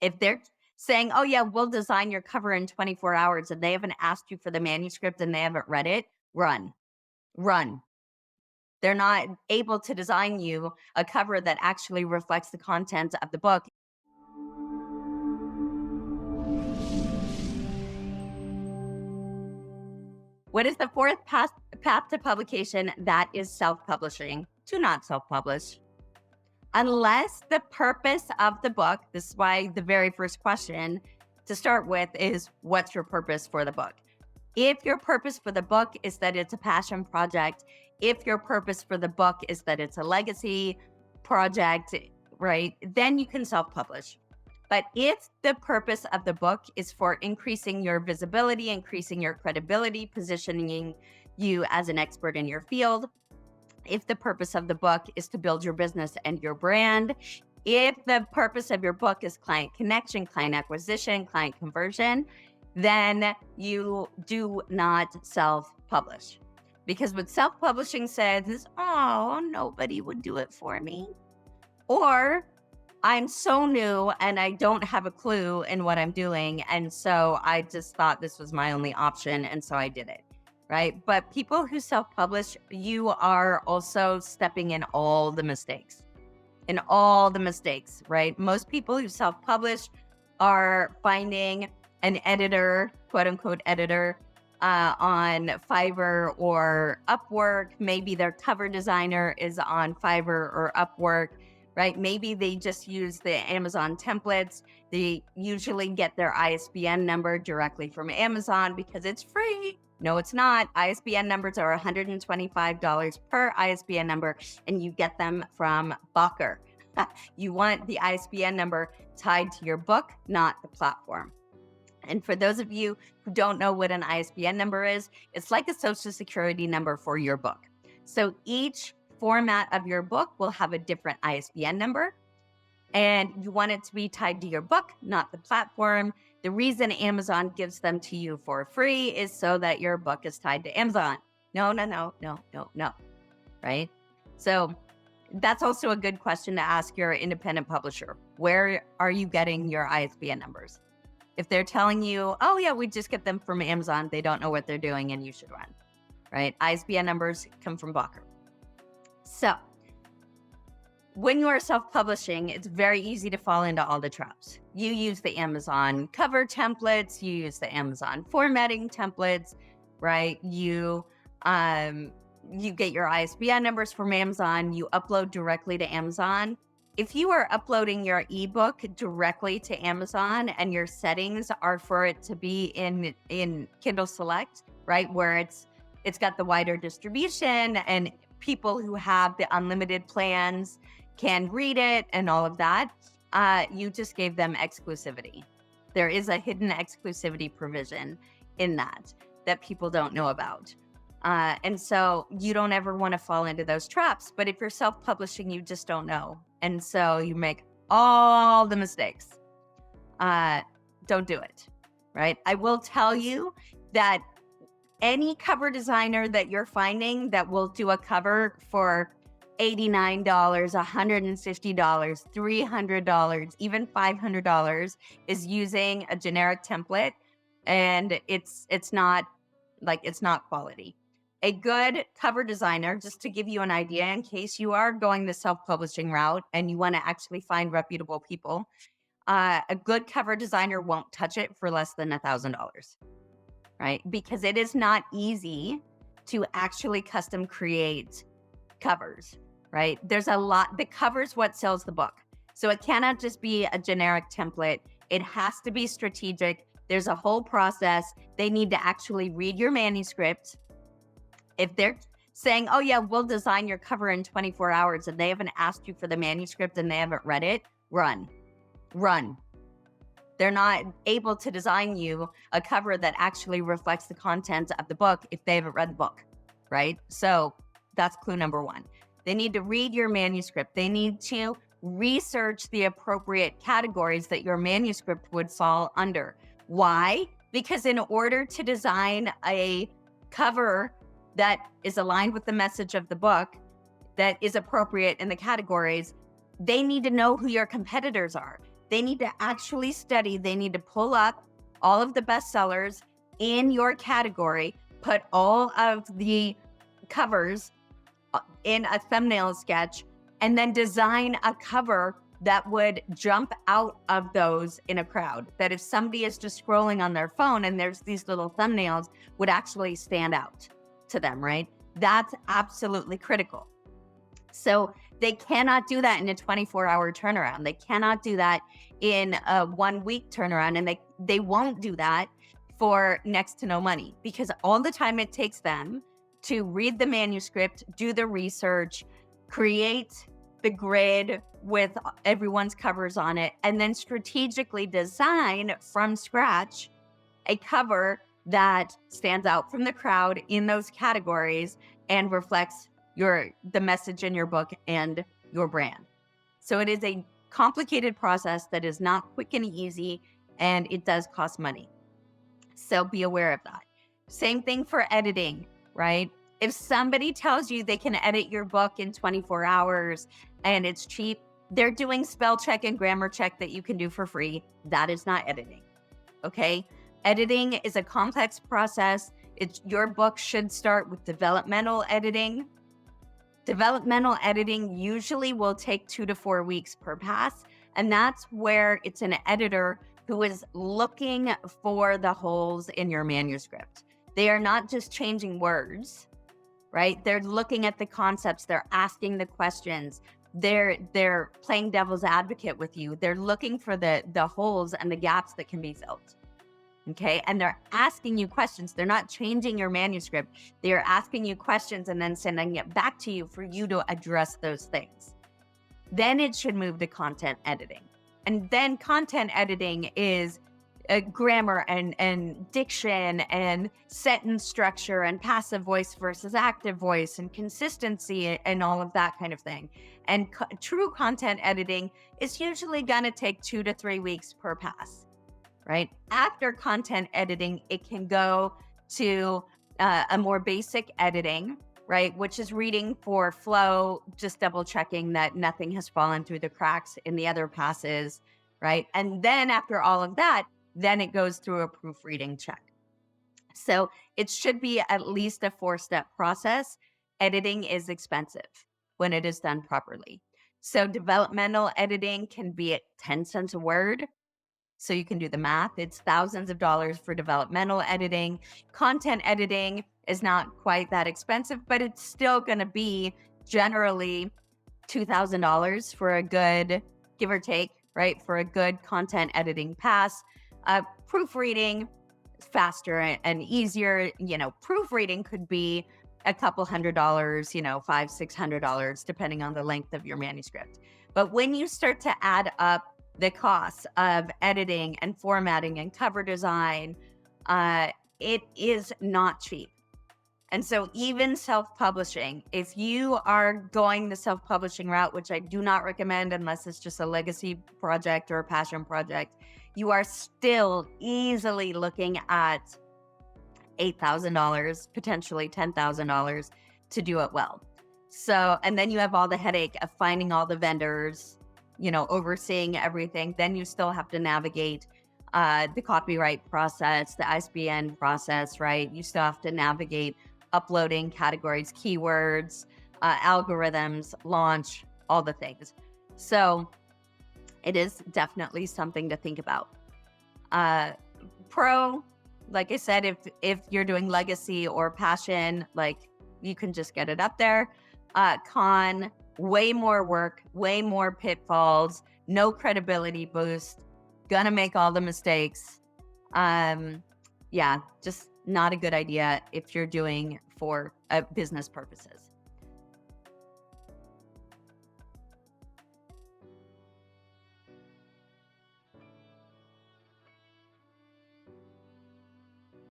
If they're saying, oh, yeah, we'll design your cover in 24 hours and they haven't asked you for the manuscript and they haven't read it, run, run. They're not able to design you a cover that actually reflects the content of the book. What is the fourth path to publication? That is self-publishing. Do not self-publish. Unless the purpose of the book, this is why the very first question to start with is, what's your purpose for the book? If your purpose for the book is that it's a passion project, if your purpose for the book is that it's a legacy project, right, then you can self-publish. But if the purpose of the book is for increasing your visibility, increasing your credibility, positioning you as an expert in your field, if the purpose of the book is to build your business and your brand, if the purpose of your book is client connection, client acquisition, client conversion, then you do not self-publish. Because what self-publishing says is, oh, nobody would do it for me. Or I'm so new and I don't have a clue in what I'm doing. And so I just thought this was my only option. And so I did it. Right. But people who self-publish, you are also stepping in all the mistakes, right? Most people who self-publish are finding an editor, quote unquote editor, on Fiverr or Upwork. Maybe their cover designer is on Fiverr or Upwork, right? Maybe they just use the Amazon templates. They usually get their ISBN number directly from Amazon because it's free. No, it's not. ISBN numbers are $125 per ISBN number, and you get them from Bocker. You want the ISBN number tied to your book, not the platform. And for those of you who don't know what an ISBN number is, it's like a social security number for your book. So each format of your book will have a different ISBN number, and you want it to be tied to your book, not the platform. The reason Amazon gives them to you for free is so that your book is tied to Amazon. No, right? So that's also a good question to ask your independent publisher. Where are you getting your ISBN numbers? If they're telling you, oh yeah, we just get them from Amazon, they don't know what they're doing and you should run, right? ISBN numbers come from Bocker. So when you are self-publishing, it's very easy to fall into all the traps. You use the Amazon cover templates, you use the Amazon formatting templates, right? You get your ISBN numbers from Amazon, you upload directly to Amazon. If you are uploading your ebook directly to Amazon and your settings are for it to be in Kindle Select, right, where it's got the wider distribution and people who have the unlimited plans can read it and all of that, you just gave them exclusivity. There is a hidden exclusivity provision in that people don't know about. And so you don't ever want to fall into those traps. But if you're self-publishing, you just don't know. And so you make all the mistakes. Don't do it, right? I will tell you that any cover designer that you're finding that will do a cover for $89, $150, $300, even $500 is using a generic template, and it's not quality. A good cover designer, just to give you an idea, in case you are going the self-publishing route and you want to actually find reputable people, a good cover designer won't touch it for less than $1,000, right? Because it is not easy to actually custom create covers. Right? There's a lot. The cover's what sells the book. So it cannot just be a generic template. It has to be strategic. There's a whole process. They need to actually read your manuscript. If they're saying, oh yeah, we'll design your cover in 24 hours and they haven't asked you for the manuscript and they haven't read it, run. They're not able to design you a cover that actually reflects the content of the book if they haven't read the book, right? So that's clue number one. They need to read your manuscript. They need to research the appropriate categories that your manuscript would fall under. Why? Because in order to design a cover that is aligned with the message of the book, that is appropriate in the categories, they need to know who your competitors are. They need to actually study. They need to pull up all of the bestsellers in your category, put all of the covers in a thumbnail sketch, and then design a cover that would jump out of those in a crowd. That if somebody is just scrolling on their phone and there's these little thumbnails, would actually stand out to them, right? That's absolutely critical. So they cannot do that in a 24-hour turnaround. They cannot do that in a 1-week turnaround. And they won't do that for next to no money, because all the time it takes them to read the manuscript, do the research, create the grid with everyone's covers on it, and then strategically design from scratch a cover that stands out from the crowd in those categories and reflects the message in your book and your brand. So it is a complicated process that is not quick and easy, and it does cost money. So be aware of that. Same thing for editing, right? If somebody tells you they can edit your book in 24 hours and it's cheap, they're doing spell check and grammar check that you can do for free. That is not editing, okay? Editing is a complex process. Your book should start with developmental editing. Developmental editing usually will take 2 to 4 weeks per pass, and that's where it's an editor who is looking for the holes in your manuscript. They are not just changing words, right? They're looking at the concepts, they're asking the questions, they're playing devil's advocate with you. They're looking for the holes and the gaps that can be filled. Okay. And they're asking you questions. They're not changing your manuscript. They're asking you questions and then sending it back to you for you to address those things. Then it should move to content editing. And then content editing is grammar and diction and sentence structure and passive voice versus active voice and consistency and all of that kind of thing. And true content editing is usually going to take 2 to 3 weeks per pass, right? After content editing, it can go to a more basic editing, right? Which is reading for flow, just double checking that nothing has fallen through the cracks in the other passes, right? And then after all of that, then it goes through a proofreading check. So it should be at least a 4-step process. Editing is expensive when it is done properly. So developmental editing can be at 10 cents a word. So you can do the math. It's thousands of dollars for developmental editing. Content editing is not quite that expensive, but it's still going to be generally $2,000 for a good, give or take, right? For a good content editing pass. Proofreading is faster and easier. Proofreading could be a couple $100, $500, $600, depending on the length of your manuscript. But when you start to add up the costs of editing and formatting and cover design, it is not cheap. And so even self-publishing, if you are going the self-publishing route, which I do not recommend unless it's just a legacy project or a passion project, you are still easily looking at $8,000, potentially $10,000 to do it well. So, and then you have all the headache of finding all the vendors, overseeing everything. Then you still have to navigate the copyright process, the ISBN process, right? You still have to navigate uploading categories, keywords, algorithms, launch, all the things. So it is definitely something to think about. Pro, like I said, if you're doing legacy or passion, like you can just get it up there. Con, way more work, way more pitfalls, no credibility boost, gonna make all the mistakes. Just not a good idea if you're doing for business purposes.